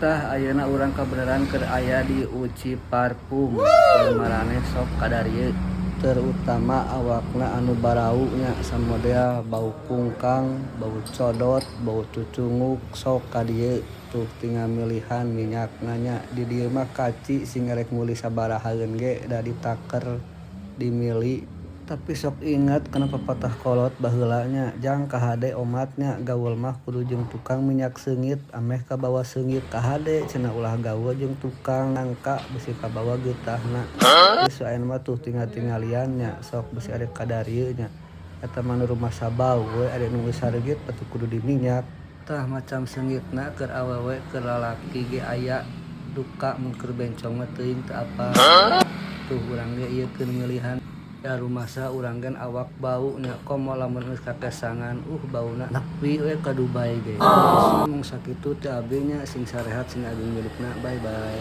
tah ayeuna urang kabeneran keur aya di Uci Parfum marane sok kadarieu terutama awakna anu barau nya samodel bau kungkang, bau codot, bau cucunguk sok ka dieu tuh tinggal milihan minyakna nya di dieu mah kaci sing rek meuli sabarahaeun ge da ditaker dimili. Tapi sok ingat kana pepatah kolot baheula nya jang kahade omatnya gaul mah kudu jeung tukang minyak seungit ameh kabawa seungit kahade cenah ulah gaul jeung tukang nangka bisi kabawa geutahna. Geus ayeuna mah tuh tinggal-tinggalian nya sok bisi arek kadarieu nya eta mah nu rumah sabau we ade nu geus sareugit atuh kudu diminyak. Tah macam seungitna keur awewe keur lalaki ge aya duka mun keur bencong mah teuing teu apa. Tuh urang ge ieu keur milihan ya rumasa urang gen awak bau nya komo lamun geus kakesangan bauna nepi we ka Dubai ge. Mung sakitu teh abi nya sing sarehat sing agung milikna. Bye bye.